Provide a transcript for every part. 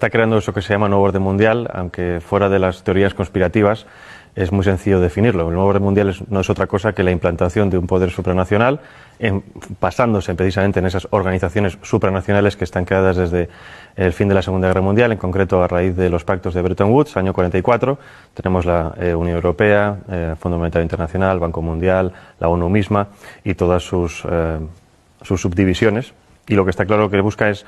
está creando eso que se llama nuevo orden mundial, aunque fuera de las teorías conspirativas es muy sencillo definirlo. El nuevo orden mundial no es otra cosa que la implantación de un poder supranacional, basándose precisamente en esas organizaciones supranacionales que están creadas desde el fin de la Segunda Guerra Mundial, en concreto a raíz de los pactos de Bretton Woods, año 44. Tenemos la Unión Europea, el Fondo Monetario Internacional, Banco Mundial, la ONU misma y todas sus subdivisiones. Y lo que está claro que busca es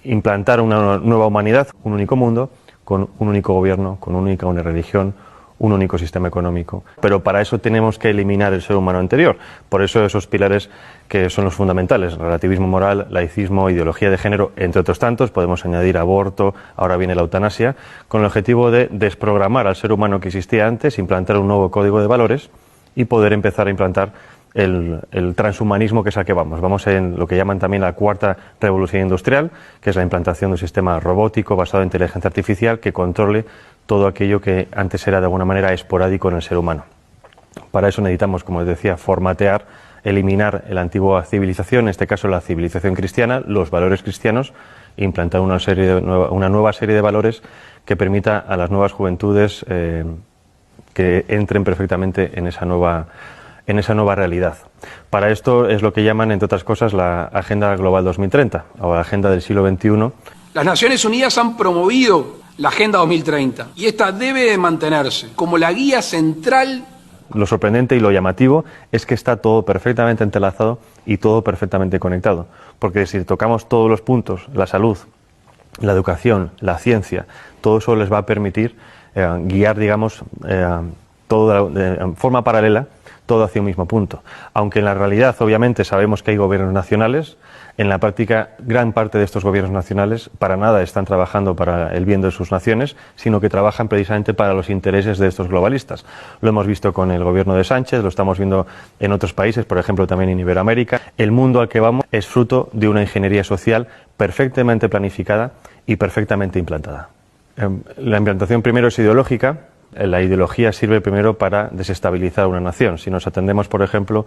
implantar una nueva humanidad, un único mundo, con un único gobierno, con una única religión, un único sistema económico. Pero para eso tenemos que eliminar el ser humano anterior. Por eso esos pilares que son los fundamentales: relativismo moral, laicismo, ideología de género, entre otros tantos. Podemos añadir aborto, ahora viene la eutanasia, con el objetivo de desprogramar al ser humano que existía antes, implantar un nuevo código de valores y poder empezar a implantar el transhumanismo, que es al que vamos. Vamos en lo que llaman también la cuarta revolución industrial, que es la implantación de un sistema robótico basado en inteligencia artificial que controle todo aquello que antes era de alguna manera esporádico en el ser humano. Para eso necesitamos, como les decía, formatear, eliminar la antigua civilización, en este caso la civilización cristiana, los valores cristianos, e implantar una nueva serie de valores que permita a las nuevas juventudes que entren perfectamente en esa nueva realidad. Para esto es lo que llaman, entre otras cosas, la Agenda Global 2030 o la Agenda del siglo XXI. Las Naciones Unidas han promovido la Agenda 2030 y esta debe de mantenerse como la guía central. Lo sorprendente y lo llamativo es que está todo perfectamente entrelazado y todo perfectamente conectado, porque si tocamos todos los puntos, la salud, la educación, la ciencia, todo eso les va a permitir guiar, digamos, todo de forma paralela, todo hacia un mismo punto. Aunque en la realidad, obviamente, sabemos que hay gobiernos nacionales, en la práctica, gran parte de estos gobiernos nacionales para nada están trabajando para el bien de sus naciones, sino que trabajan precisamente para los intereses de estos globalistas. Lo hemos visto con el gobierno de Sánchez, lo estamos viendo en otros países, por ejemplo, también en Iberoamérica. El mundo al que vamos es fruto de una ingeniería social perfectamente planificada y perfectamente implantada. La implantación primero es ideológica. La ideología sirve primero para desestabilizar una nación. Si nos atendemos, por ejemplo,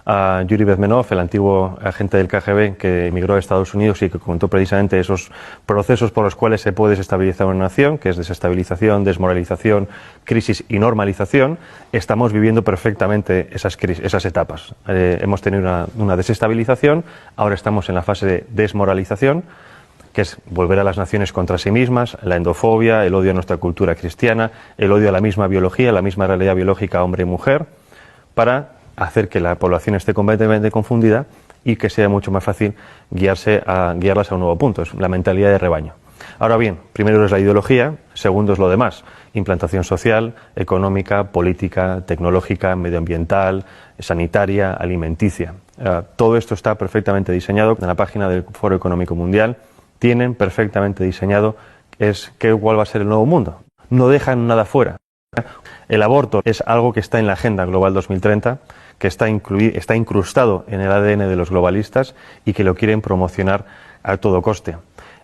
a Yuri Bezmenov, el antiguo agente del KGB que emigró a Estados Unidos y que contó precisamente esos procesos por los cuales se puede desestabilizar una nación, que es desestabilización, desmoralización, crisis y normalización, estamos viviendo perfectamente esas etapas. Hemos tenido una desestabilización, ahora estamos en la fase de desmoralización, que es volver a las naciones contra sí mismas, la endofobia, el odio a nuestra cultura cristiana, el odio a la misma biología, la misma realidad biológica hombre y mujer, para hacer que la población esté completamente confundida y que sea mucho más fácil guiarlas a un nuevo punto. Es la mentalidad de rebaño. Ahora bien, primero es la ideología, segundo es lo demás: implantación social, económica, política, tecnológica, medioambiental, sanitaria, alimenticia. Todo esto está perfectamente diseñado en la página del Foro Económico Mundial. Tienen perfectamente diseñado cuál va a ser el nuevo mundo. No dejan nada fuera. El aborto es algo que está en la Agenda Global 2030, que está incrustado en el ADN de los globalistas y que lo quieren promocionar a todo coste.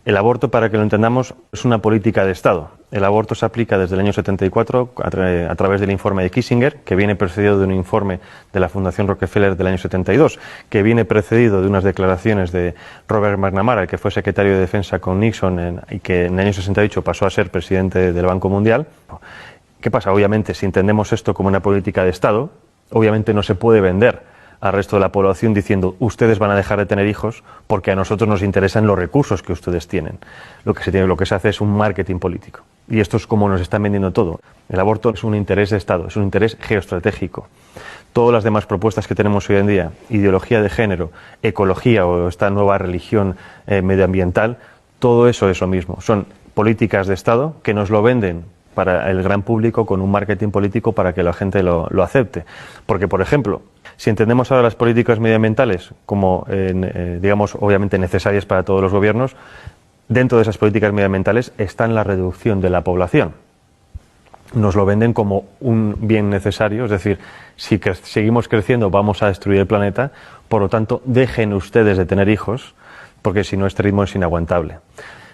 El aborto, para que lo entendamos, es una política de Estado. El aborto se aplica desde el año 74 a través del informe de Kissinger, que viene precedido de un informe de la Fundación Rockefeller del año 72, que viene precedido de unas declaraciones de Robert McNamara, el que fue secretario de Defensa con Nixon y que en el año 68 pasó a ser presidente del Banco Mundial. ¿Qué pasa? Obviamente, si entendemos esto como una política de Estado, obviamente no se puede vender al resto de la población diciendo: ustedes van a dejar de tener hijos porque a nosotros nos interesan los recursos que ustedes tienen. Lo que se hace es un marketing político. Y esto es como nos están vendiendo todo. El aborto es un interés de Estado, es un interés geoestratégico. Todas las demás propuestas que tenemos hoy en día, ideología de género, ecología o esta nueva religión medioambiental, todo eso es lo mismo. Son políticas de Estado que nos lo venden para el gran público con un marketing político para que la gente lo acepte. Porque, por ejemplo, si entendemos ahora las políticas medioambientales como, digamos, obviamente necesarias para todos los gobiernos, dentro de esas políticas medioambientales está la reducción de la población. Nos lo venden como un bien necesario, es decir, si seguimos creciendo vamos a destruir el planeta, por lo tanto dejen ustedes de tener hijos, porque si no este ritmo es inaguantable.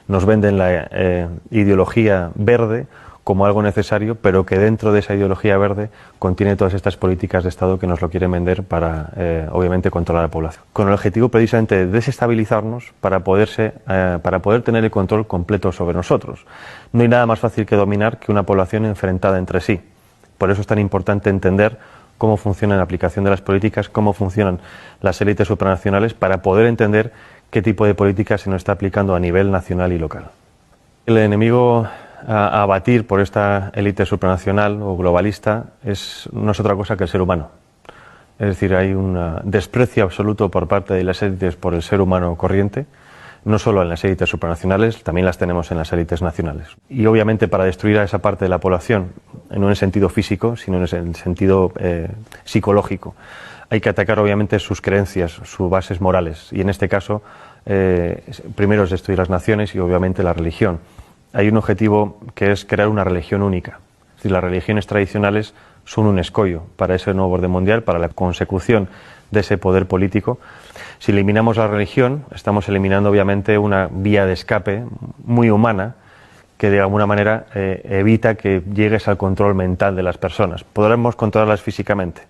Nos venden la ideología verde como algo necesario, pero que dentro de esa ideología verde contiene todas estas políticas de Estado que nos lo quieren vender para, obviamente, controlar a la población. Con el objetivo precisamente de desestabilizarnos para poder tener el control completo sobre nosotros. No hay nada más fácil que dominar que una población enfrentada entre sí. Por eso es tan importante entender cómo funciona la aplicación de las políticas, cómo funcionan las élites supranacionales, para poder entender qué tipo de política se nos está aplicando a nivel nacional y local. El enemigo a abatir por esta élite supranacional o globalista no es otra cosa que el ser humano. Es decir, hay un desprecio absoluto por parte de las élites por el ser humano corriente, no solo en las élites supranacionales, también las tenemos en las élites nacionales. Y obviamente para destruir a esa parte de la población, no en el sentido físico, sino en el sentido psicológico, hay que atacar obviamente sus creencias, sus bases morales. Y en este caso, primero es destruir las naciones y obviamente la religión. Hay un objetivo que es crear una religión única. Es decir, las religiones tradicionales son un escollo para ese nuevo orden mundial, para la consecución de ese poder político. Si eliminamos la religión, estamos eliminando obviamente una vía de escape muy humana que de alguna manera evita que llegues al control mental de las personas. Podremos controlarlas físicamente,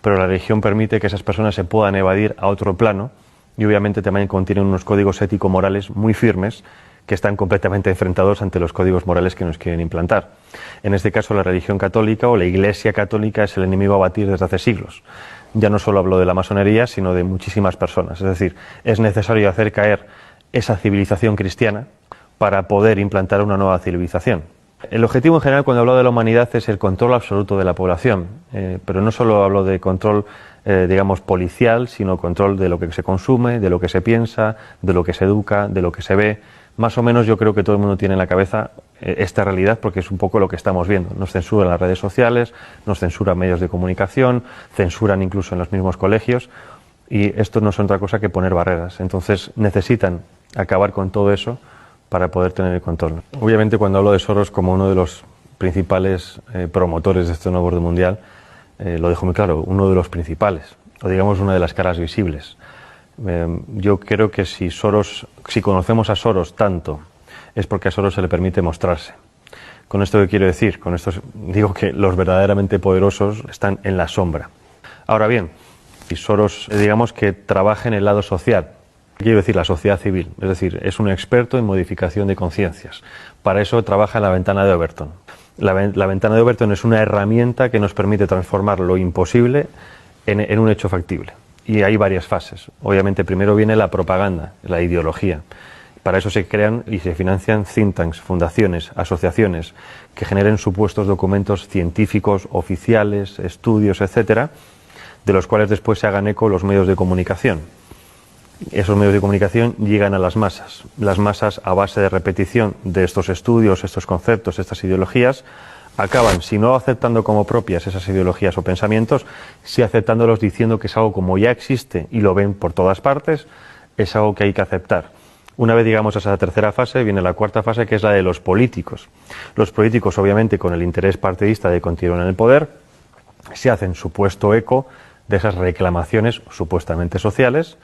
pero la religión permite que esas personas se puedan evadir a otro plano y obviamente también contienen unos códigos ético-morales muy firmes que están completamente enfrentados ante los códigos morales que nos quieren implantar. En este caso, la religión católica o la Iglesia católica es el enemigo a batir desde hace siglos. Ya no solo hablo de la masonería, sino de muchísimas personas. Es decir, es necesario hacer caer esa civilización cristiana para poder implantar una nueva civilización. El objetivo en general cuando hablo de la humanidad es el control absoluto de la población, pero no solo hablo de control, digamos, policial, sino control de lo que se consume, de lo que se piensa, de lo que se educa, de lo que se ve. Más o menos yo creo que todo el mundo tiene en la cabeza esta realidad porque es un poco lo que estamos viendo. Nos censuran las redes sociales, nos censuran medios de comunicación, censuran incluso en los mismos colegios y esto no es otra cosa que poner barreras. Entonces necesitan acabar con todo eso para poder tener el control. Obviamente cuando hablo de Soros como uno de los principales promotores de este nuevo orden mundial, lo dejo muy claro, uno de los principales, o digamos una de las caras visibles. Yo creo que si conocemos a Soros tanto, es porque a Soros se le permite mostrarse. ¿Con esto qué quiero decir? Con esto digo que los verdaderamente poderosos están en la sombra. Ahora bien, si Soros, digamos que trabaja en el lado social, quiero decir la sociedad civil, es decir, es un experto en modificación de conciencias. Para eso trabaja en la ventana de Overton. La ventana de Overton es una herramienta que nos permite transformar lo imposible en un hecho factible. Y hay varias fases. Obviamente primero viene la propaganda, la ideología. Para eso se crean y se financian think tanks, fundaciones, asociaciones que generen supuestos documentos científicos, oficiales, estudios, etcétera, de los cuales después se hagan eco los medios de comunicación. Esos medios de comunicación llegan a las masas. Las masas, a base de repetición de estos estudios, estos conceptos, estas ideologías, acaban, si no aceptando como propias esas ideologías o pensamientos, sí aceptándolos diciendo que es algo como ya existe y lo ven por todas partes, es algo que hay que aceptar. Una vez llegamos a esa tercera fase, viene la cuarta fase, que es la de los políticos. Los políticos, obviamente, con el interés partidista de continuar en el poder, se hacen supuesto eco de esas reclamaciones supuestamente sociales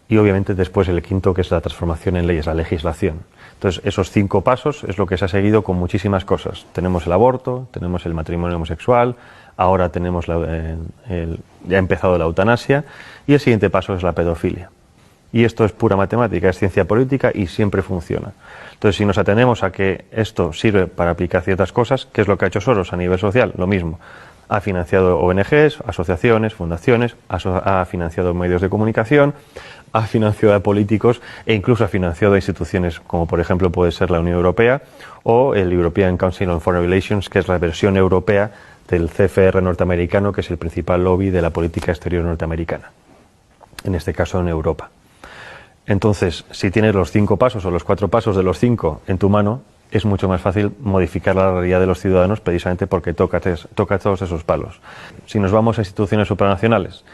y, obviamente, después el quinto, que es la transformación en leyes, la legislación. Entonces, esos 5 pasos es lo que se ha seguido con muchísimas cosas. Tenemos el aborto, tenemos el matrimonio homosexual, ahora tenemos ya ha empezado la eutanasia y el siguiente paso es la pedofilia. Y esto es pura matemática, es ciencia política y siempre funciona. Entonces, si nos atenemos a que esto sirve para aplicar ciertas cosas, ¿qué es lo que ha hecho Soros a nivel social? Lo mismo. Ha financiado ONGs, asociaciones, fundaciones, ha financiado medios de comunicación, ha financiado a políticos e incluso ha financiado a instituciones como por ejemplo puede ser la Unión Europea o el European Council on Foreign Relations, que es la versión europea del CFR norteamericano, que es el principal lobby de la política exterior norteamericana, en este caso en Europa. Entonces, si tienes los 5 pasos o los 4 pasos de los 5 en tu mano, es mucho más fácil modificar la realidad de los ciudadanos toca todos esos palos. Si nos vamos a instituciones supranacionales,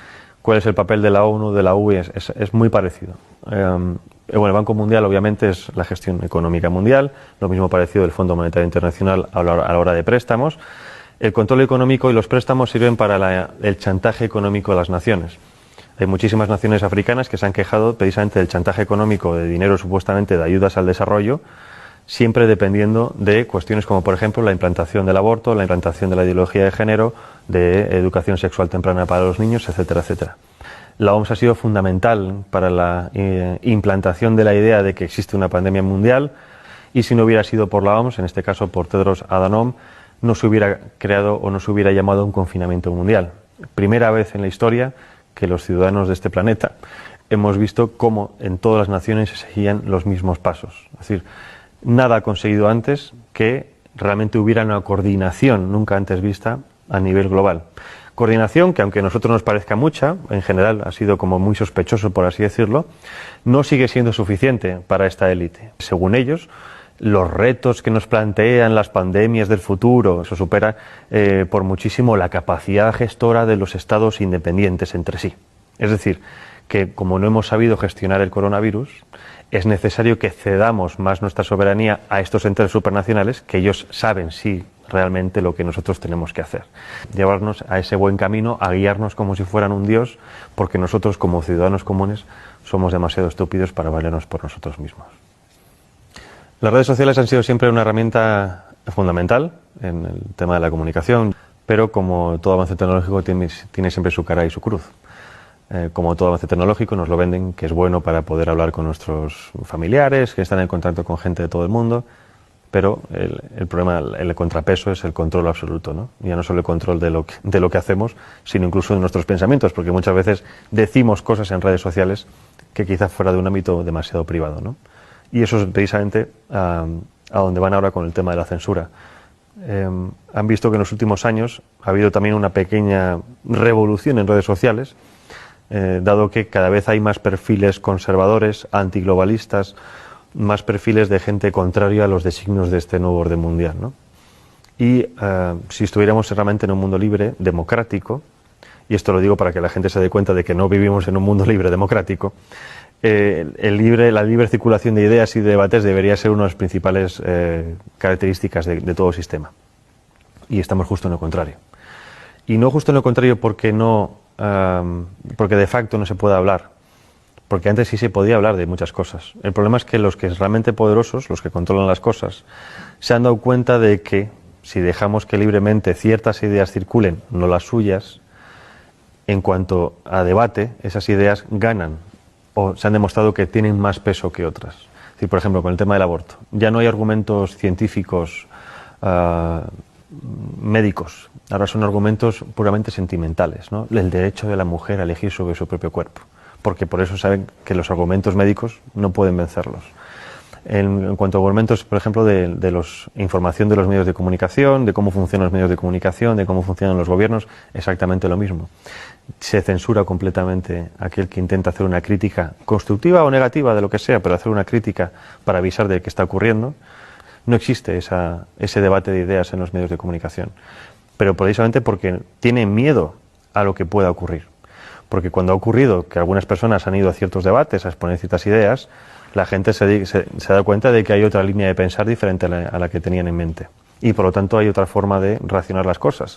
¿cuál es el papel de la ONU, de la UE? Es muy parecido. Bueno, el Banco Mundial obviamente es la gestión económica mundial, lo mismo parecido del Fondo Monetario Internacional a la hora de préstamos. El control económico y los préstamos sirven para el chantaje económico de las naciones. Hay muchísimas naciones africanas que se han quejado precisamente del chantaje económico, de dinero supuestamente de ayudas al desarrollo, siempre dependiendo de cuestiones como, por ejemplo, la implantación del aborto, la implantación de la ideología de género, de educación sexual temprana para los niños, etcétera, etcétera. La OMS ha sido fundamental para la implantación de la idea de que existe una pandemia mundial, y si no hubiera sido por la OMS, en este caso por Tedros Adhanom, no se hubiera creado o no se hubiera llamado un confinamiento mundial. Primera vez en la historia que los ciudadanos de este planeta hemos visto cómo en todas las naciones se seguían los mismos pasos. Es decir, nada ha conseguido antes que realmente hubiera una coordinación nunca antes vista a nivel global. Coordinación que, aunque a nosotros nos parezca mucha, en general ha sido como muy sospechoso, por así decirlo, no sigue siendo suficiente para esta élite. Según ellos, los retos que nos plantean las pandemias del futuro, eso supera por muchísimo la capacidad gestora de los estados independientes entre sí. Es decir, que como no hemos sabido gestionar el coronavirus, es necesario que cedamos más nuestra soberanía a estos entes supranacionales, que ellos saben sí realmente lo que nosotros tenemos que hacer. Llevarnos a ese buen camino, a guiarnos como si fueran un dios, porque nosotros como ciudadanos comunes somos demasiado estúpidos para valernos por nosotros mismos. Las redes sociales han sido siempre una herramienta fundamental en el tema de la comunicación, pero como todo avance tecnológico tiene siempre su cara y su cruz. Como todo avance tecnológico nos lo venden que es bueno para poder hablar con nuestros familiares, que están en contacto con gente de todo el mundo, pero el problema, el contrapeso es el control absoluto, ¿no? Ya no solo el control de lo que hacemos, sino incluso de nuestros pensamientos, porque muchas veces decimos cosas en redes sociales que quizás fuera de un ámbito demasiado privado, ¿no? Y eso es precisamente a donde van ahora con el tema de la censura. Han visto que en los últimos años ha habido también una pequeña revolución en redes sociales, dado que cada vez hay más perfiles conservadores, antiglobalistas, más perfiles de gente contraria a los designios de este nuevo orden mundial, ¿no? Y si estuviéramos realmente en un mundo libre, democrático, y esto lo digo para que la gente se dé cuenta de que no vivimos en un mundo libre democrático, la libre circulación de ideas y de debates debería ser una de las principales características de todo sistema. Y estamos justo en lo contrario. Y no justo en lo contrario porque de facto no se puede hablar, porque antes sí se podía hablar de muchas cosas. El problema es que los que son realmente poderosos, los que controlan las cosas, se han dado cuenta de que si dejamos que libremente ciertas ideas circulen, no las suyas, en cuanto a debate, esas ideas ganan o se han demostrado que tienen más peso que otras. Es decir, por ejemplo, con el tema del aborto, ya no hay argumentos científicos médicos, ahora son argumentos puramente sentimentales, ¿no? El derecho de la mujer a elegir sobre su propio cuerpo, porque por eso saben que los argumentos médicos no pueden vencerlos. En cuanto a argumentos, por ejemplo, de información de los medios de comunicación, de cómo funcionan los medios de comunicación, de cómo funcionan los gobiernos, exactamente lo mismo. Se censura completamente aquel que intenta hacer una crítica constructiva o negativa de lo que sea, pero hacer una crítica para avisar de qué está ocurriendo. No existe ese debate de ideas en los medios de comunicación, pero precisamente porque tienen miedo a lo que pueda ocurrir. Porque cuando ha ocurrido que algunas personas han ido a ciertos debates a exponer ciertas ideas, la gente se da cuenta de que hay otra línea de pensar diferente a la que tenían en mente. Y por lo tanto hay otra forma de racionar las cosas.